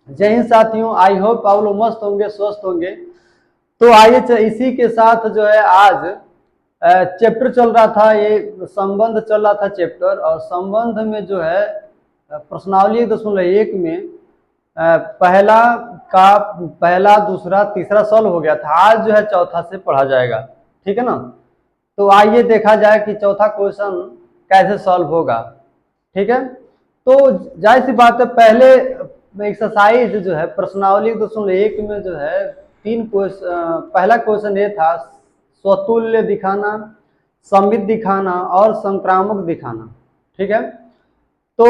जय हिंद साथियों, I hope आप लोग मस्त होंगे, स्वस्थ होंगे। तो आइए इसी के साथ जो है आज चैप्टर चल रहा था, ये संबंध चल रहा था चैप्टर, और संबंध में जो है प्रश्नावली 1.1 में पहला दूसरा तीसरा सॉल्व हो गया था। आज जो है चौथा से पढ़ा जाएगा, ठीक है ना। तो आइए देखा जाए कि चौथा क्वेश्चन कैसे सॉल्व होगा, ठीक है। तो जाहिर सी बात है, पहले एक्सरसाइज जो है प्रश्नावली 1.1 में जो है तीन क्वेश्चन, पहला क्वेश्चन ये था स्वतुल्य दिखाना, सममित दिखाना और संक्रामक दिखाना, ठीक है। तो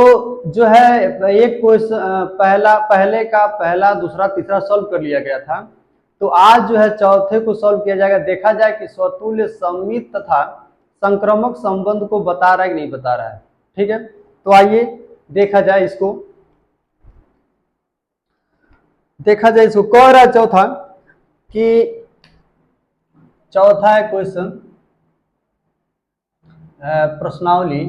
जो है एक क्वेश्चन पहला दूसरा तीसरा सॉल्व कर लिया गया था। तो आज जो है चौथे को सॉल्व किया जाएगा। देखा जाए कि स्वतुल्य, सममित तथा संक्रामक संबंध को बता रहा है कि नहीं बता रहा है, ठीक है। तो आइए देखा जाए इसको, कह रहा है चौथा कि चौथा है क्वेश्चन प्रश्नावली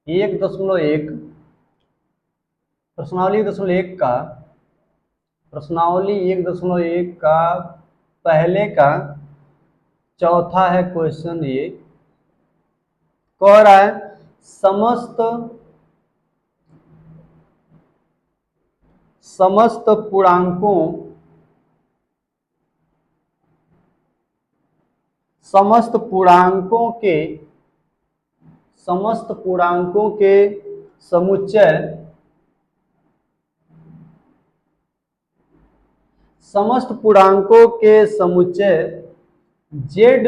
1.1 प्रश्नावली 1.1 का पहले का चौथा है क्वेश्चन। ये कह रहा है समस्त पूर्णांकों समस्त पूर्णांकों के समुच्चय जेड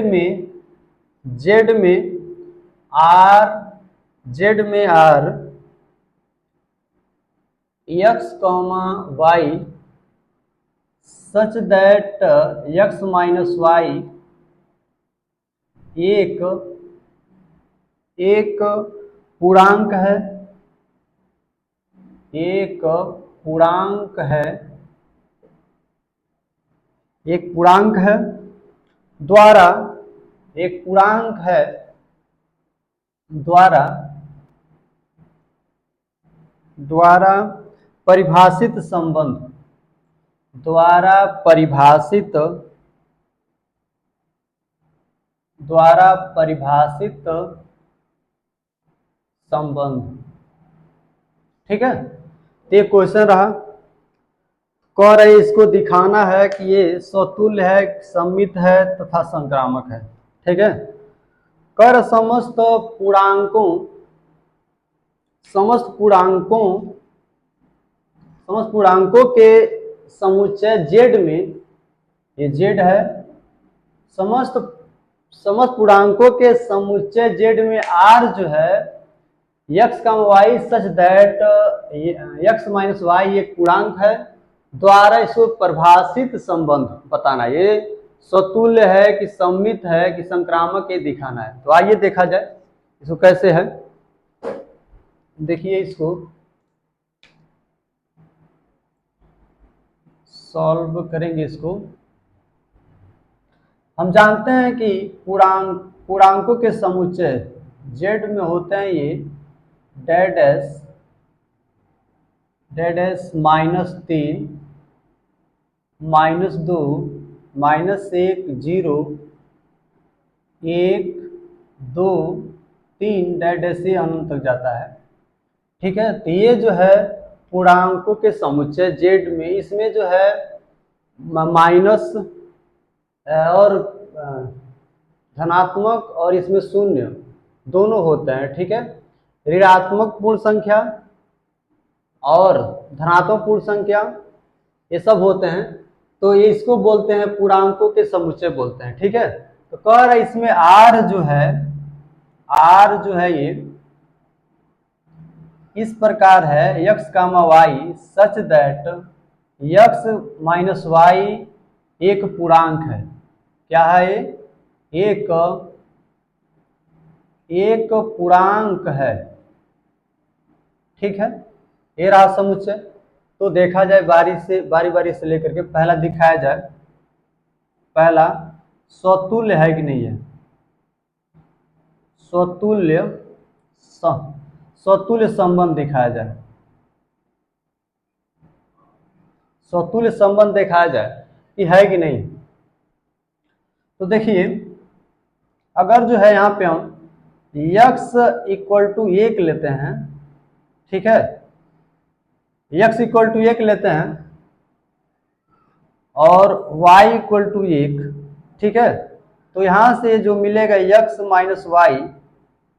में R x comma y such that x minus y एक पूर्णांक है, द्वारा परिभाषित संबंध, ठीक है। तो ये क्वेश्चन रहा। कह रहे इसको दिखाना है कि ये स्वतुल्य है, सममित है तथा संक्रामक है, ठीक है। कर समस्त पूर्णांकों के समुच्चय जेड में, ये जेड है, समस्त पूर्णांकों के समुच्चय जेड में आर जो है x comma y such that x minus y एक पूर्णांक है, द्वारा इसको परिभाषित संबंध बताना। ये स्वतुल्य है कि सममित है कि संक्रामक, ये दिखाना है। तो आइए देखा जाए इसको कैसे है। देखिए इसको सॉल्व करेंगे। इसको हम जानते हैं कि पूर्णांकों के समुच्चय जेड में होते हैं ये डेड एस -3 -2 -1 0 1 2 3 डेड एस से अनंत तक जाता है, ठीक है। तो ये जो है पूर्णांकों के समुच्चय जेड में, इसमें जो है माइनस और धनात्मक और इसमें शून्य दोनों होते हैं, ठीक है। ऋणात्मक पूर्ण संख्या और धनात्मक पूर्ण संख्या ये सब होते हैं। तो ये इसको बोलते हैं पूर्णांकों के समुच्चय बोलते हैं, ठीक है। तो कह रहा है इसमें आर जो है ये इस प्रकार है x comma y such that x minus y एक पूर्णांक है। क्या है ये? एक पूर्णांक है, ठीक है। ये रहा समुच्चय। तो देखा जाए बारी बारी से लेकर के पहला दिखाया जाए। पहला स्वतुल्य है कि नहीं है, स्वतुल्य स्वतुल्य संबंध दिखाया जाए, स्वतुल्य संबंध दिखाया जाए कि है कि नहीं। तो देखिए अगर जो है यहाँ पे हम x इक्वल टू 1 लेते हैं, ठीक है, x इक्वल टू 1 लेते हैं और y इक्वल टू 1, ठीक है, तो यहाँ से जो मिलेगा x माइनस वाई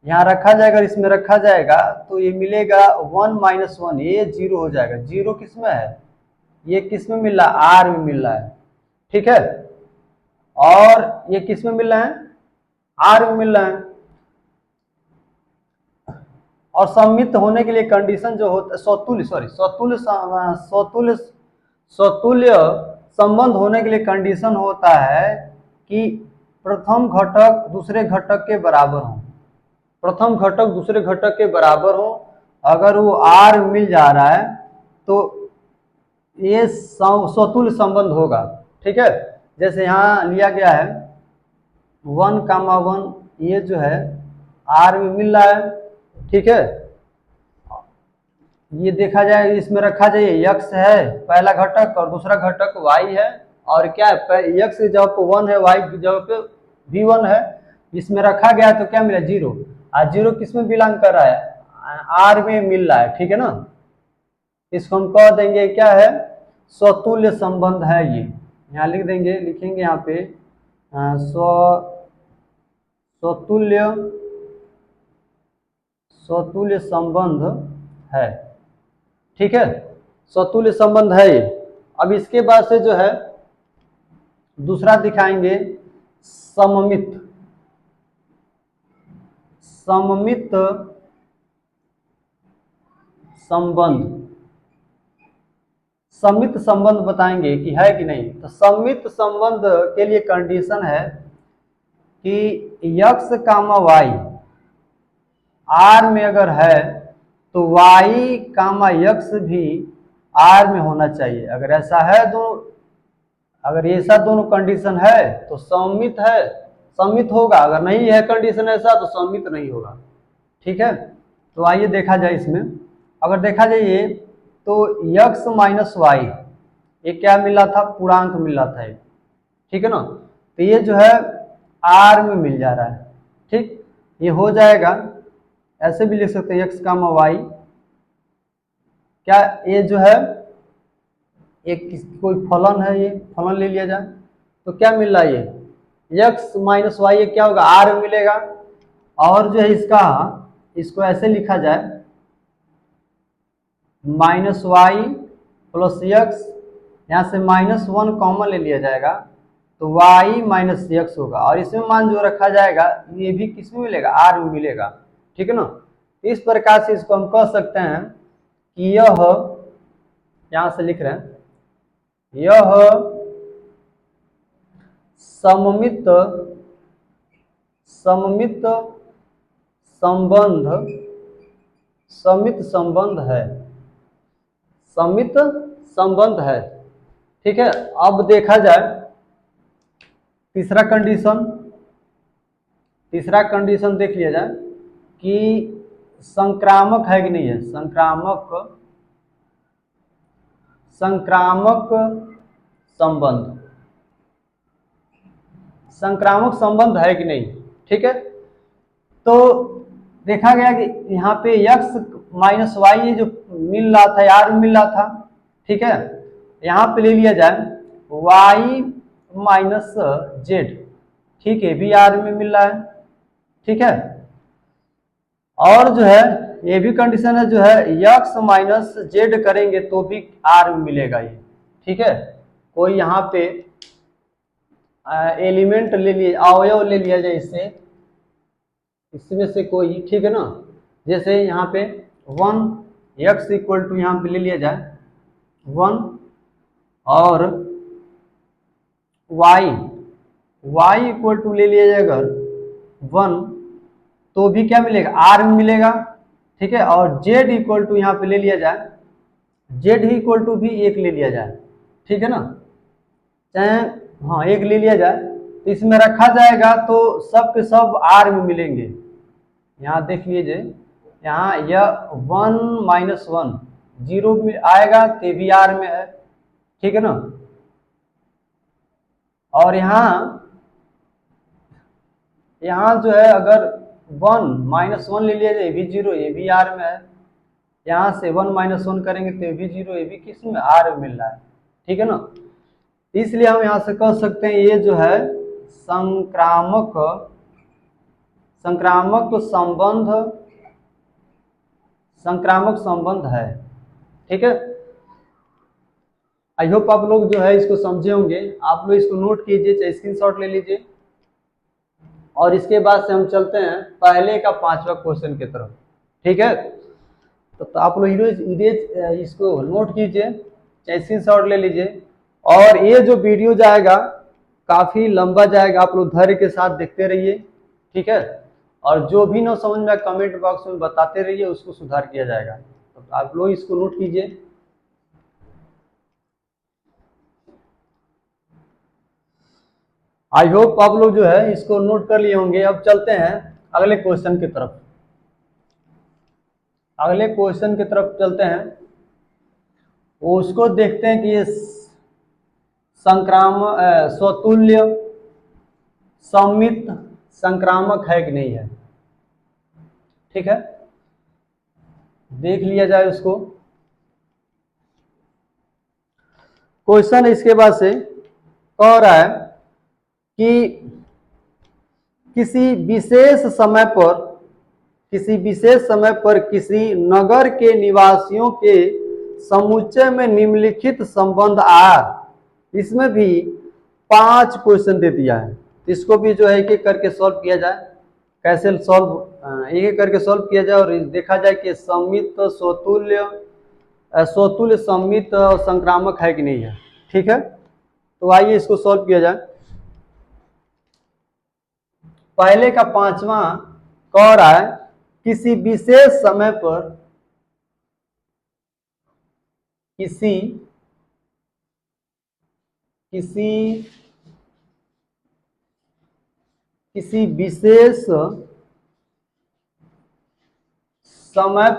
यहाँ रखा जाएगा, इसमें रखा जाएगा तो ये मिलेगा 1 माइनस 1, ये 0 हो जाएगा। 0 किस में है, ये किस में मिल रहा है, r में मिल रहा है, ठीक है, और ये किस में मिल रहा है, r में मिल रहा है। और सम्मित होने के लिए कंडीशन जो होता है स्वतुल्य संबंध होने के लिए कंडीशन होता है कि प्रथम घटक दूसरे घटक के बराबर हो, प्रथम घटक दूसरे घटक के बराबर हो। अगर वो r मिल जा रहा है तो ये स्वतुल्य संबंध होगा, ठीक है। जैसे यहाँ लिया गया है 1,1, ये जो है r में मिल रहा है, ठीक है, ये देखा जाए, इसमें रखा जाए x है पहला घटक और दूसरा घटक y है, और क्या है x की जगह पे 1 है, y की जगह पे भी 1 है, इसमें रखा गया तो क्या मिला 0, और 0 किस में बिलोंग कर रहा है, r में मिल रहा है, ठीक है ना। इसको हम कह देंगे क्या है, स्वतुल्य संबंध है। ये यहाँ लिख देंगे, लिखेंगे यहाँ पे स्वतुल्य संबंध है, ठीक है, स्वतुल्य संबंध है ये। अब इसके बाद से जो है दूसरा दिखाएंगे सममित संबंध, सम्मित संबंध बताएंगे कि है कि नहीं। तो सम्मित संबंध के लिए कंडीशन है कि x कामा y r में अगर है तो y कामा x भी r में होना चाहिए। अगर ऐसा है अगर ऐसा दोनों कंडीशन है तो सम्मित है, सम्मित होगा। अगर नहीं है कंडीशन ऐसा तो सम्मित नहीं होगा, ठीक है। तो आइए देखा जाए इसमें, अगर देखा जाए ये तो x माइनस वाई ये क्या मिला था, पूर्णांक मिला था ये, ठीक है ना। तो ये जो है r में मिल जा रहा है, ठीक, ये हो जाएगा। ऐसे भी लिख सकते हैं x कामा वाई, क्या ये जो है एक कोई फलन है, ये फलन ले लिया जाए तो क्या मिल रहा है, ये x माइनस वाई ये क्या होगा, r में मिलेगा। और जो है इसको ऐसे लिखा जाए माइनस वाई प्लस एक्स, यहाँ से -1 कॉमन ले लिया जाएगा तो y माइनस एक्स होगा, और इसमें मान जो रखा जाएगा ये भी किस में मिलेगा, r में मिलेगा, ठीक है ना। इस प्रकार से इसको हम कह सकते हैं कि यह, यहाँ से लिख रहे हैं, यह सममित संबंध है, सम्मित संबंध है, ठीक है। अब देखा जाए तीसरा कंडीशन देख लिया जाए कि संक्रामक है कि नहीं है, संक्रामक संबंध है कि नहीं, ठीक है। तो देखा गया कि यहाँ पे x माइनस वाई ये जो मिल रहा था यार मिल रहा था, ठीक है, यहाँ पे ले लिया जाए y माइनस जेड, ठीक है, भी r में मिल रहा है, ठीक है। और जो है ये भी कंडीशन है, जो है x माइनस जेड करेंगे तो भी r में मिलेगा ये, ठीक है। कोई यहाँ पे एलिमेंट ले लिए, अवयव ले लिया जाए इसमें से कोई, ठीक है ना। जैसे यहाँ पे 1 x इक्वल टू यहाँ पे ले लिया जाए 1 और y इक्वल टू ले लिया जाए अगर 1 तो भी क्या मिलेगा, r में मिलेगा, ठीक है। और z इक्वल टू यहाँ पे ले लिया जाए, z इक्वल टू भी 1 ले लिया जाए, ठीक है ना, चाहे हाँ 1 ले लिया जाए तो इसमें रखा जाएगा तो सब के सब r में मिलेंगे। यहाँ देख लीजिए यहाँ यह 1 - 1 जीरो में आएगा तो भी आर में है, ठीक है ना। और यहाँ जो है अगर 1 - 1 ले लिया जाए, ये भी जीरो, ये भी आर में है। यहाँ से 1 - 1 करेंगे तो ये भी जीरो, ये भी किस में, आर में मिल रहा है, ठीक है ना। इसलिए हम यहाँ से कह सकते हैं ये जो है संक्रामक संबंध है, ठीक है। आई होप आप लोग जो है इसको समझे होंगे। आप लोग इसको नोट कीजिए, चाहे स्क्रीनशॉट ले लीजिए। और इसके बाद से हम चलते हैं पहले का 5वां क्वेश्चन की तरफ, ठीक है। तो आप लोग इरेज इसको नोट कीजिए, चाहे स्क्रीनशॉट ले लीजिए। और ये जो वीडियो जाएगा काफी लंबा जाएगा, आप लोग धैर्य के साथ देखते रहिए, ठीक है। और जो भी ना समझ में कमेंट बॉक्स में बताते रहिए, उसको सुधार किया जाएगा। तो आप लोग इसको नोट कीजिए। आई होप आप लोग जो है इसको नोट कर लिए होंगे। अब चलते हैं अगले क्वेश्चन की तरफ। अगले क्वेश्चन की तरफ चलते हैं, उसको देखते हैं कि ये स्वतुल्य सममित संक्रामक है कि नहीं है, ठीक है। देख लिया जाए उसको। क्वेश्चन इसके बाद से कह रहा है कि किसी विशेष समय पर किसी नगर के निवासियों के समुच्चय में निम्नलिखित संबंध आर। इसमें भी 5 क्वेश्चन दे दिया है, तो इसको भी जो है एक एक करके सॉल्व किया जाए। कैसे एक एक करके सॉल्व किया जाए और देखा जाए कि सममित स्वतुल्य सममित संक्रामक है कि नहीं है, ठीक है। तो आइए इसको सॉल्व किया जाए। पहले का 5वां कह रहा है किसी विशेष समय पर किसी विशेष समय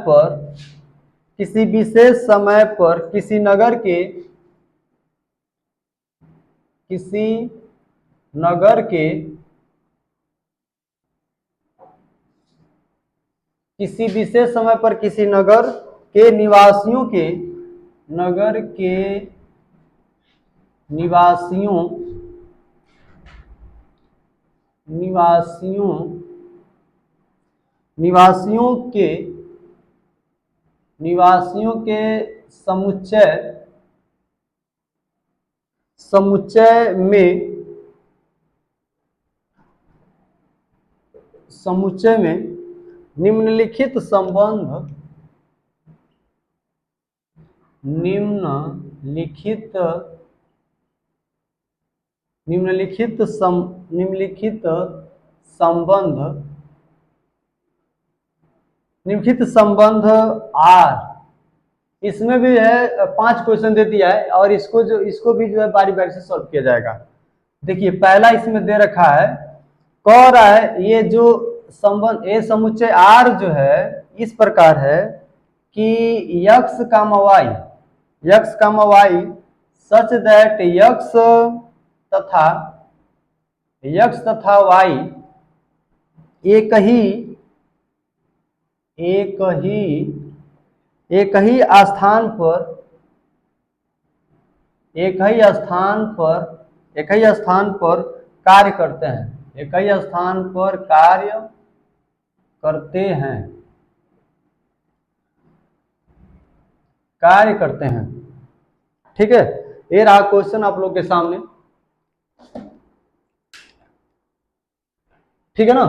पर किसी नगर के किसी विशेष समय पर किसी नगर के निवासियों के समुच्चय में निम्नलिखित संबंध आर। इसमें भी है 5 क्वेश्चन दे दिया है और इसको भी जो है बारी बारी से सॉल्व किया जाएगा। देखिए पहला इसमें दे रखा है, कह रहा है ये जो संबंध ए समुच्चय आर जो है इस प्रकार है कि x comma y such that x तथा वाई एक ही स्थान पर कार्य करते हैं, ठीक है। ये रहा क्वेश्चन आप लोग के सामने, ठीक है ना।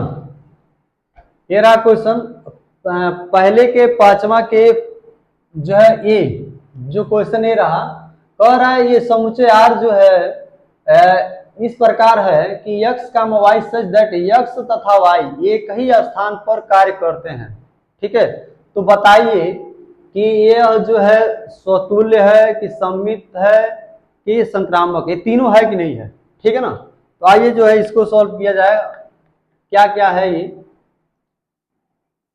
ये रहा क्वेश्चन। पहले के 5वां के जो है ए जो क्वेश्चन ये रहा, कह रहा है ये समुच्चय आर जो है इस प्रकार है कि यक्स का वाई सच दैट यक्स तथा वाई एक ही स्थान पर कार्य करते हैं, ठीक है। तो बताइए कि ये जो है स्वतुल्य है कि सममित है कि संक्रामक, ये तीनों है कि नहीं है, ठीक है ना। तो आइए जो है इसको सॉल्व किया जाए। क्या क्या है ये,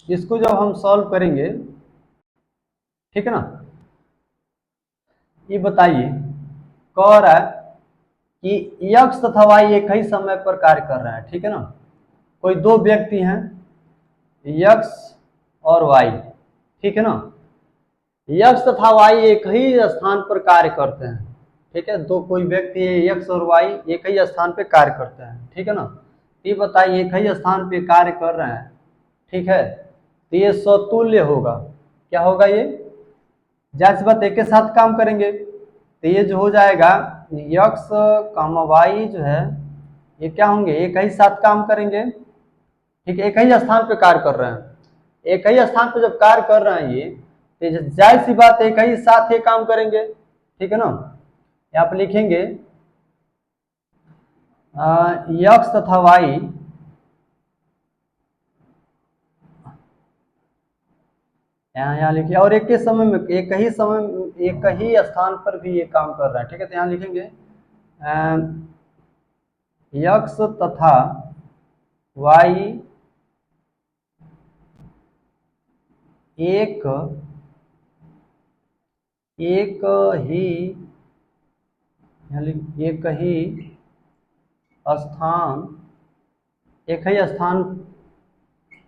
इसको जब हम सॉल्व करेंगे, ठीक है ना, ये बताइए, कह रहा है कि यक्स तथा वाई एक ही समय पर कार्य कर रहे हैं, ठीक है ना। कोई दो व्यक्ति हैं, यक्स और वाई, ठीक है ना। यक्स तथा वाई एक ही स्थान पर कार्य करते हैं, ठीक है। दो कोई व्यक्ति है, यक्स और वाई एक ही स्थान पर कार्य करते हैं, ठीक है ना। ये बताइए एक ही स्थान पे कार्य कर रहे हैं, ठीक है, तो ये स्वतुल्य होगा। क्या होगा ये? जाहिर सी बात एक के साथ काम करेंगे, तो ये जो हो जाएगा यक्स कामा वाई जो है ये क्या होंगे, एक ही साथ काम करेंगे, ठीक है। एक ही स्थान पे कार्य कर रहे हैं, एक ही स्थान पे जब कार्य कर रहे हैं ये, तो जाहिर सी बात एक ही साथ ये काम करेंगे, ठीक है ना। यहाँ पे लिखेंगे यक्स तथा वाई यहाँ लिखिए, और एक ही समय में एक ही स्थान पर भी ये काम कर रहा है, ठीक है। तो यहाँ लिखेंगे यक्स तथा वाई एक ही एक ही स्थान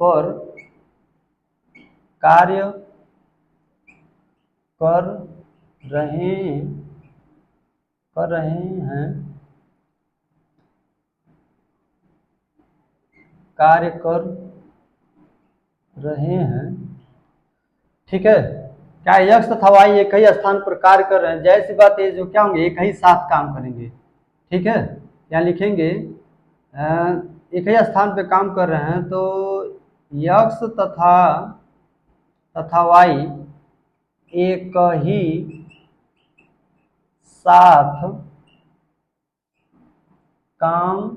पर कार्य कर रहे हैं, कार्य कर रहे हैं, ठीक है। क्या यक्स तथा वाई एक ही स्थान पर कार्य कर रहे हैं, जैसी बात है जो क्या होंगे, एक ही साथ काम करेंगे, ठीक है। यहाँ लिखेंगे एक ही स्थान पे काम कर रहे हैं, तो यक्स तथा वाई एक ही साथ काम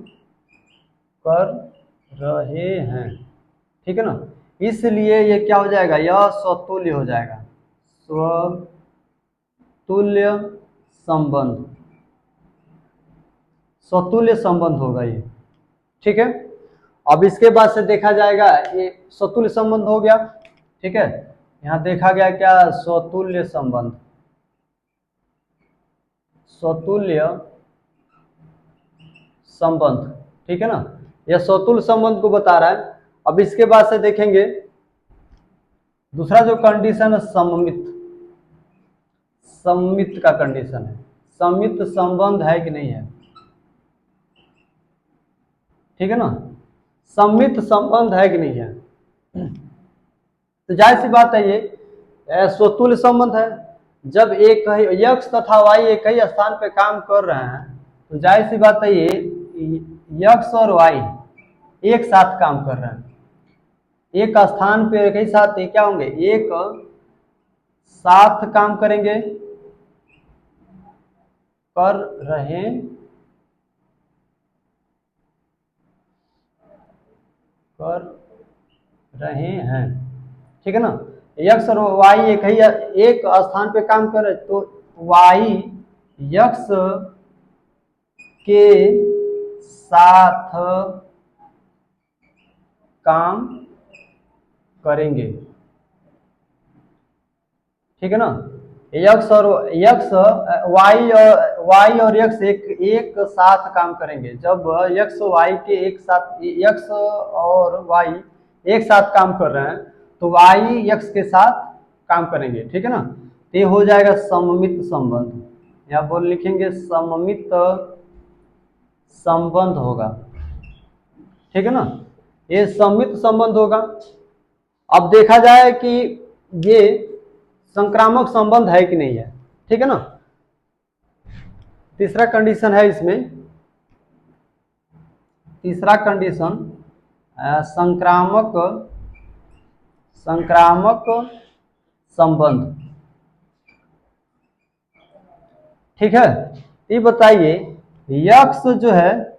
कर रहे हैं, ठीक है ना। इसलिए ये क्या हो जाएगा, यह स्वतुल्य हो जाएगा, स्वतुल्य संबंध, स्वतुल्य संबंध होगा ये, ठीक है। अब इसके बाद से देखा जाएगा, ये स्वतुल्य संबंध हो गया, ठीक है। यहाँ देखा गया क्या, स्वतुल्य संबंध, स्वतुल्य संबंध, ठीक है ना। यह स्वतुल्य संबंध को बता रहा है। अब इसके बाद से देखेंगे दूसरा जो कंडीशन है, सममित का कंडीशन है, सममित संबंध है कि नहीं है, ठीक है ना। सममित संबंध है कि नहीं है, तो जाहिर सी बात है ये स्वतुल्य संबंध है। जब एक यक्स तथा वाई एक ही स्थान पे काम कर रहे हैं, तो जाहिर सी बात है ये यक्स और वाई एक साथ काम कर रहे हैं, एक स्थान पे एक ही साथ क्या होंगे, एक साथ काम करेंगे, कर रहे हैं, ठीक है ना। यक्स और वाई एक स्थान पे काम कर रहे, तो वाई यक्स के साथ काम करेंगे, ठीक है ना। यक्स वाई और यक्स एक साथ काम करेंगे। जब यक्स वाई के यक्स और वाई एक साथ काम कर रहे हैं, तो वाई यक्स के साथ काम करेंगे, ठीक है ना। तो ये हो जाएगा सममित संबंध, यहाँ बोल लिखेंगे सममित संबंध होगा, ठीक है ना। ये सममित संबंध होगा। अब देखा जाए कि ये संक्रामक संबंध है कि नहीं है, ठीक है ना। तीसरा कंडीशन है इसमें, तीसरा कंडीशन संक्रामक संबंध, ठीक है। ये बताइए यक्स जो है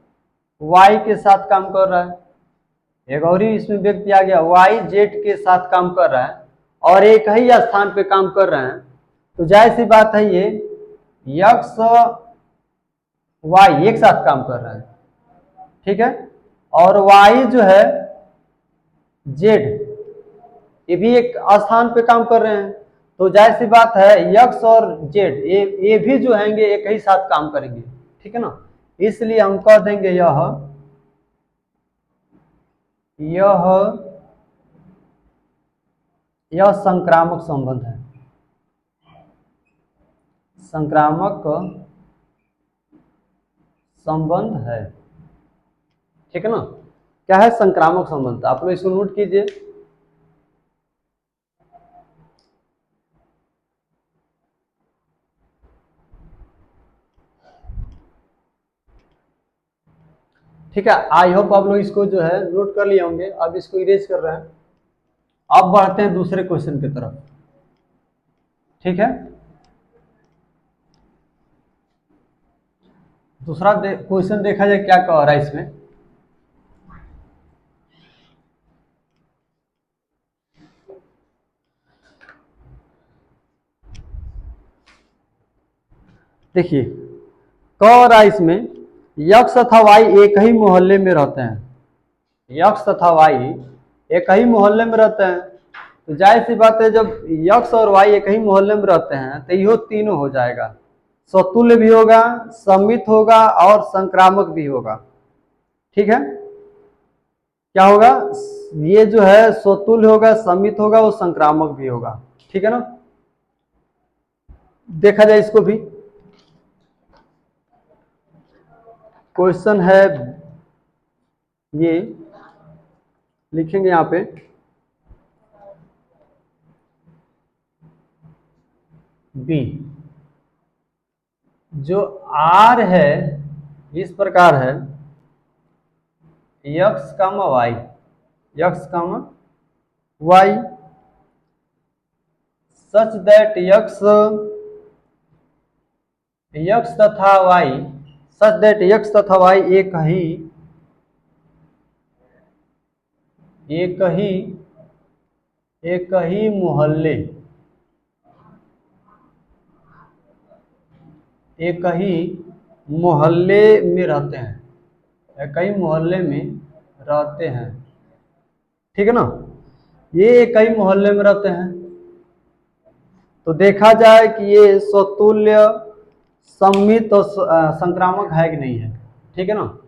वाई के साथ काम कर रहा है, एक और ही इसमें व्यक्ति आ गया, वाई जेड के साथ काम कर रहा है और एक ही स्थान पे काम कर रहे हैं, तो जाहिर सी बात है ये यक्स वाई एक साथ काम कर रहा है, ठीक है। और वाई जो है जेड ये भी एक स्थान पे काम कर रहे हैं, तो जाहिर सी बात है यक्स और जेड ये भी जो हैंगे एक ही साथ काम करेंगे, ठीक है ना। इसलिए हम कह देंगे यह संक्रामक संबंध है, संक्रामक संबंध है, ठीक है ना। क्या है संक्रामक संबंध, आप लोग इसको नोट कीजिए। ठीक है, आई होप आप लोग इसको जो है नोट कर लिए होंगे। अब इसको इरेज कर रहे हैं, अब बढ़ते हैं दूसरे क्वेश्चन की तरफ, ठीक है। दूसरा क्वेश्चन देखा जाए क्या कह रहा है इसमें। देखिए कह रहा है इसमें यक्स तथा वाई एक ही मोहल्ले में रहते हैं, यक्स तथा वाई एक ही मोहल्ले में रहते हैं। तो जाहिर सी बात है जब यक्स और वाई एक ही मोहल्ले में रहते हैं तो यो तीनों हो जाएगा, स्वतुल्य भी होगा, सम्मित होगा और संक्रामक भी होगा, ठीक है। क्या होगा, ये जो है स्वतुल्य होगा, सम्मित होगा और संक्रामक भी होगा, ठीक है ना। देखा जाए इसको भी, क्वेश्चन है ये, लिखेंगे यहां पे बी, जो आर है इस प्रकार है x comma y, x comma y, such that x तथा वाई, सच दैट यक्स तथा वाई एक ही मोहल्ले, एक ही मोहल्ले में रहते हैं, एक ही मोहल्ले में रहते हैं, ठीक है ना। ये एक ही मोहल्ले में रहते हैं, तो देखा जाए कि ये स्वतुल्य, सम्मित और संक्रामक है कि नहीं है, ठीक है ना।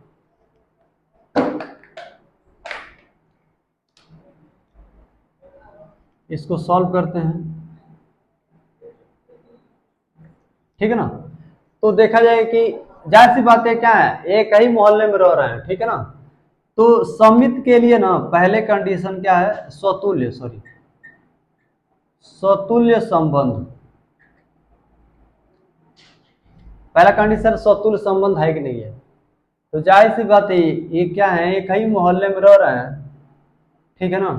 इसको सॉल्व करते हैं, ठीक है ना। तो देखा जाए कि जाहिर सी बातें क्या है, एक ही मोहल्ले में रह रहे हैं, ठीक है ना। तो सम्मित के लिए ना पहले कंडीशन क्या है, स्वतुल्य संबंध, पहला कंडीशन स्वतुल्य संबंध है कि नहीं है। तो जाहिर सी बात है ये क्या है, एक ही मोहल्ले में रह रहे हैं, ठीक है ना।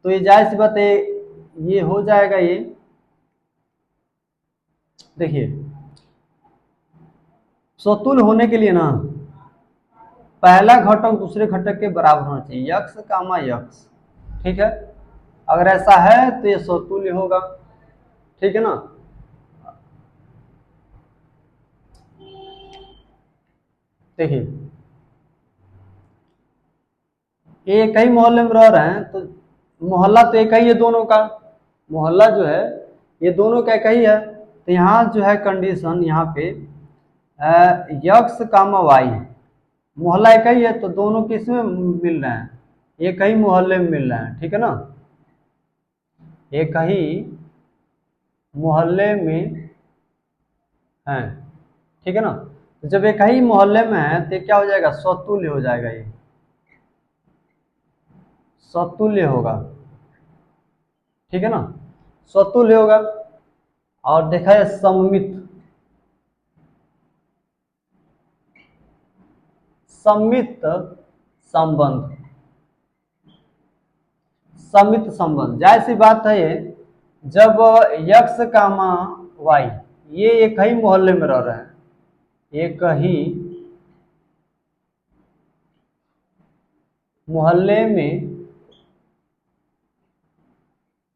तो ये जाहिर सी बात है ये हो जाएगा, ये देखिए स्वतुल्य होने के लिए ना पहला घटक दूसरे घटक के बराबर होना चाहिए, यक्स कामा यक्स, ठीक है। अगर ऐसा है तो ये स्वतुल्य होगा, ठीक है ना। देखिए एक ही मोहल्ले में रह रहे हैं, तो मोहल्ला तो एक ही है दोनों का, मोहल्ला जो है ये दोनों का एक ही है। तो यहाँ जो है कंडीशन यहाँ पे यक्स कामा वाई, मोहल्ला एक ही है तो दोनों किस में मिल रहे हैं, एक ही मोहल्ले में मिल रहे हैं, ठीक है ना। एक ही मोहल्ले में है, ठीक है ना। तो जब एक ही मोहल्ले में है तो क्या हो जाएगा, स्वतुल्य हो जाएगा, ये स्वतुल्य होगा, ठीक है ना, स्वतुल्य होगा। और देखा है सम्मित, सम्मित संबंध, सम्मित संबंध जाहिर सी बात है ये, जब यक्स कामा वाई ये एक ही मोहल्ले में रह रहे हैं, एक ही मोहल्ले में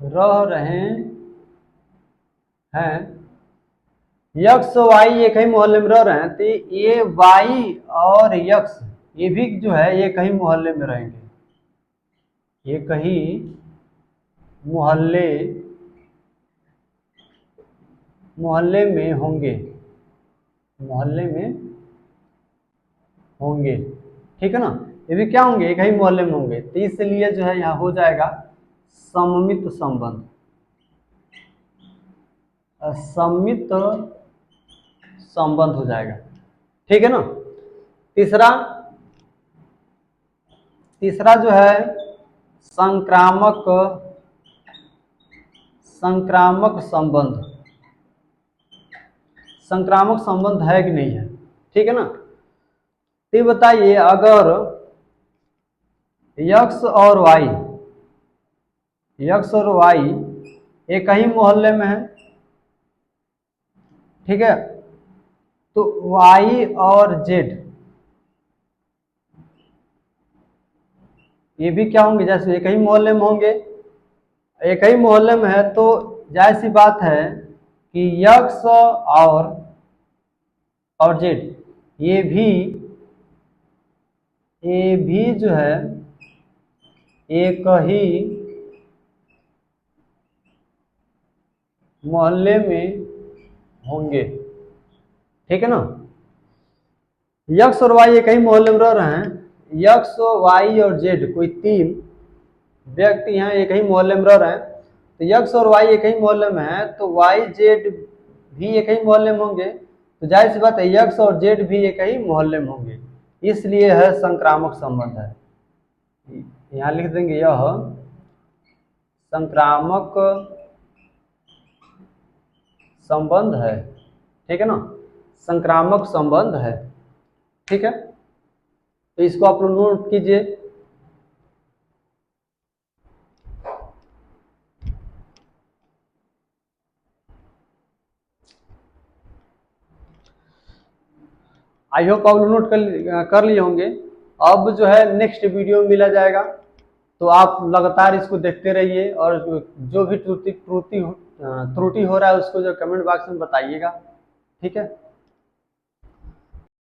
रह रहे हैं, यक्स वाई एक ही मोहल्ले में रह रहे हैं, तो ये वाई और यक्स ये भी जो है एक ही मोहल्ले में रहेंगे, एक ही मोहल्ले मोहल्ले में होंगे, मोहल्ले में होंगे, ठीक है ना। ये भी क्या होंगे, एक ही मोहल्ले में होंगे, तो इसलिए जो है यहाँ हो जाएगा सममित संबंध, सममित संबंध हो जाएगा, ठीक है ना। तीसरा तीसरा जो है संक्रामक संक्रामक संबंध, संक्रामक संबंध है कि नहीं है, ठीक है ना। तो बताइए, अगर यक्स और वाई, यक्स और वाई एक ही मोहल्ले में है, ठीक है, तो वाई और जेड ये भी क्या होंगे, जैसे एक ही मोहल्ले में होंगे, एक ही मोहल्ले में है, तो जाहिर सी बात है कि यक्स और जेड ये भी जो है एक ही मोहल्ले में होंगे, ठीक है ना। यक्स और वाई एक ही मोहल्ले में रह रहे हैं, यक्स वाई और जेड कोई तीन व्यक्ति यहाँ एक ही मोहल्ले में रह रहे हैं, तो यक्स और वाई एक ही मोहल्ले में है, तो वाई जेड भी एक ही मोहल्ले में होंगे, तो जाहिर सी बात है यक्स और जेड भी एक ही मोहल्ले में होंगे, इसलिए है संक्रामक संबंध है। यहाँ लिख देंगे यह संक्रामक संबंध है, ठीक है ना, संक्रामक संबंध है, ठीक है। तो इसको आप लोग नोट कीजिए। आई होप आप लोग नोट कर लिए होंगे। अब जो है नेक्स्ट वीडियो में मिला जाएगा, तो आप लगातार इसको देखते रहिए, और जो भी त्रुटि त्रुटि त्रुटि हो रहा है उसको जो कमेंट बॉक्स में बताइएगा, ठीक है।